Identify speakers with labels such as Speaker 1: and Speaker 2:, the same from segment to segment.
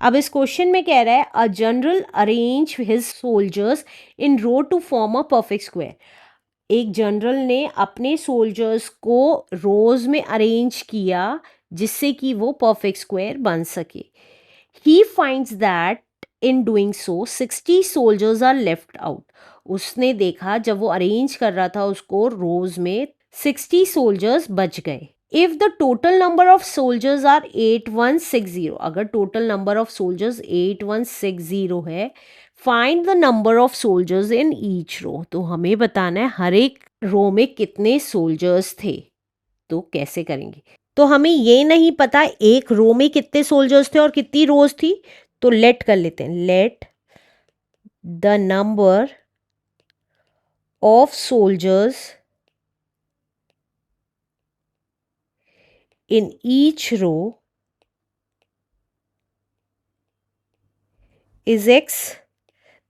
Speaker 1: अब इस क्वेश्चन में कह रहा है a general arrange his soldiers in row to form a perfect square. एक जनरल ने अपने सोल्जर्स को रोज में अरेंज किया जिससे कि वो परफेक्ट स्क्वायर बन सके। He finds that in doing so 60 soldiers are left out. उसने देखा जब वो अरेंज कर रहा था उसको रोज में 60 सोल्जर्स बच गए। If the total number of soldiers are 8160, अगर टोटल नंबर ऑफ सोल्जर्स 8160 है, find the number of soldiers in each row. तो हमें बताना है हर एक रो में कितने सोल्जर्स थे। तो कैसे करेंगे? तो हमें ये नहीं पता एक रो में कितने सोल्जर्स थे और कितनी रोज थी, तो लेट कर लेते हैं। Let the number of soldiers in each row is X.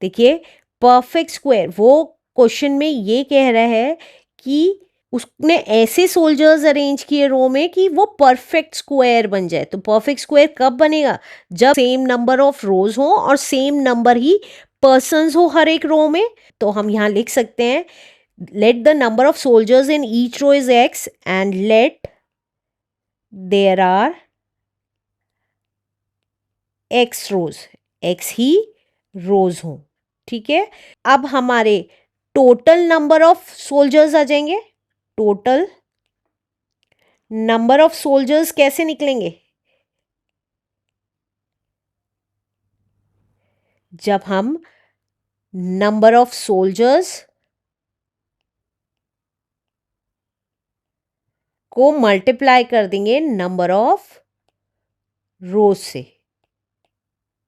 Speaker 1: देखिए परफेक्ट स्क्वायर, वो क्वेश्चन में ये कह रहा है कि उसने ऐसे सोल्जर्स अरेंज किए रो में कि वो परफेक्ट स्क्वायर बन जाए। तो परफेक्ट स्क्वायर कब बनेगा? जब सेम नंबर ऑफ रोज हो और सेम नंबर ही पर्सन्स हो हर एक रो में। तो हम यहाँ लिख सकते हैं let the number of soldiers in each row is X and let there are X rows, X ही रोज हो। ठीक है, अब हमारे टोटल नंबर ऑफ सोल्जर्स आ जाएंगे। टोटल नंबर ऑफ सोल्जर्स कैसे निकलेंगे? जब हम नंबर ऑफ सोल्जर्स को मल्टीप्लाई कर देंगे नंबर ऑफ रोज से।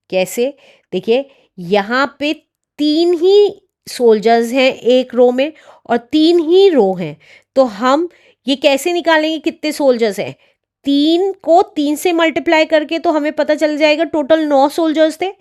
Speaker 1: कैसे? देखिए यहां पे 3 ही सोल्जर्स हैं एक रो में और 3 ही रो हैं, तो हम ये कैसे निकालेंगे कितने सोल्जर्स हैं? 3 को 3 से मल्टीप्लाई करके तो हमें पता चल जाएगा टोटल 9 सोल्जर्स थे।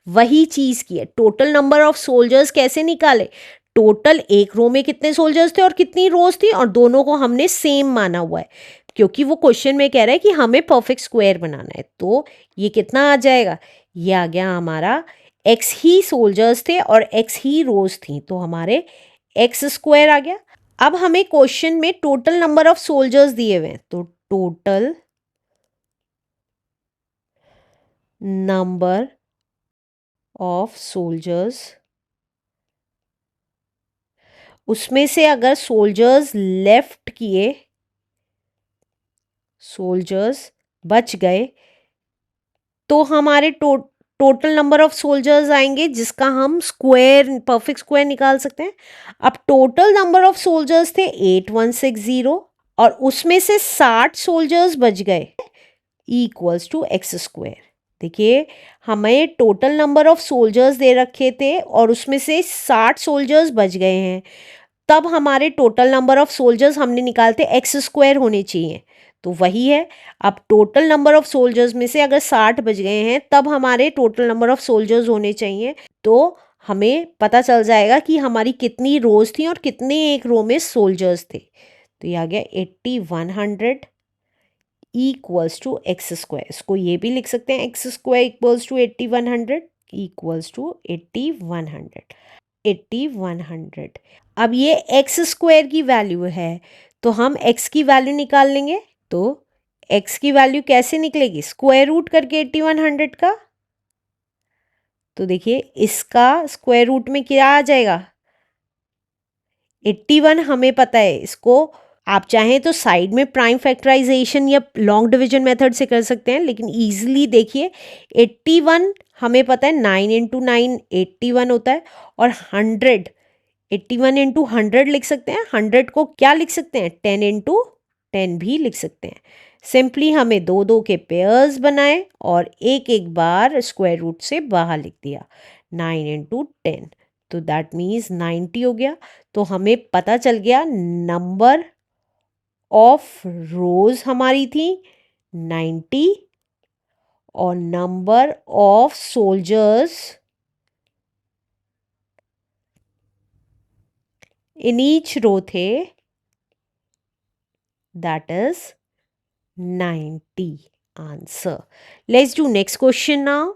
Speaker 1: वही चीज की है, टोटल नंबर ऑफ सोल्जर्स कैसे निकाले? टोटल एक रो में कितने सोल्जर्स थे और कितनी रोज थी, और दोनों को हमने सेम माना हुआ है क्योंकि वो क्वेश्चन में कह रहा है कि हमें परफेक्ट स्क्वायर बनाना है। तो ये कितना आ जाएगा? ये आ गया हमारा एक्स ही सोल्जर्स थे और एक्स ही रोज थी, तो हमारे एक्स स्क्वायर आ गया। अब हमें क्वेश्चन में टोटल नंबर ऑफ सोल्जर्स दिए हुए हैं, तो टोटल नंबर ऑफ सोल्जर्स, उसमें से अगर सोल्जर्स लेफ्ट किए, सोल्जर्स बच गए, तो हमारे टोटल नंबर ऑफ सोल्जर्स आएंगे जिसका हम स्क्वायर परफेक्ट स्क्वायर निकाल सकते हैं। अब टोटल नंबर ऑफ सोल्जर्स थे 8160 और उसमें से 60 सोल्जर्स बच गए इक्वल्स टू एक्स स्क्वायर। देखिए हमें टोटल नंबर ऑफ सोल्जर्स दे रखे थे और उसमें से 60 सोल्जर्स बच गए हैं, तब हमारे टोटल नंबर ऑफ सोल्जर्स हमने निकालते एक्स स्क्वायर होने चाहिए। तो वही है, अब टोटल नंबर ऑफ सोल्जर्स में से अगर 60 बच गए हैं तब हमारे टोटल नंबर ऑफ सोल्जर्स होने चाहिए। तो हमें पता चल जाएगा कि हमारी कितनी रोज थी और कितने एक रो में सोल्जर्स थे। तो ये आ गया 8100 इक्वल्स टू एक्स स्क्वायर। इसको ये भी लिख सकते हैं X square equals to 8100 equals to 8100। 8100। अब ये एक्स स्क्वायर की वैल्यू है तो हम एक्स की वैल्यू निकाल लेंगे। तो एक्स की वैल्यू कैसे निकलेगी? स्क्वायर रूट करके 8100 का। तो देखिए इसका स्क्वायर रूट में क्या आ जाएगा? 81 हमें पता है, इसको आप चाहें तो साइड में प्राइम फैक्टराइजेशन या लॉन्ग डिवीजन मेथड से कर सकते हैं, लेकिन ईजिली देखिए 81 हमें पता है 9 इंटू 9 81 होता है, और 100 81 इंटू 100 लिख सकते हैं। 100 को क्या लिख सकते हैं? 10 इंटू 10 भी लिख सकते हैं। सिंपली हमें दो दो के पेयर्स बनाए और एक एक बार स्क्वायर रूट से बाहर लिख दिया 9 इंटू 10, तो दैट मीन्स 90 हो गया। तो हमें पता चल गया नंबर ऑफ रोज हमारी थी 90 और number of soldiers in each row थे that is 90 answer. Let's do next question now.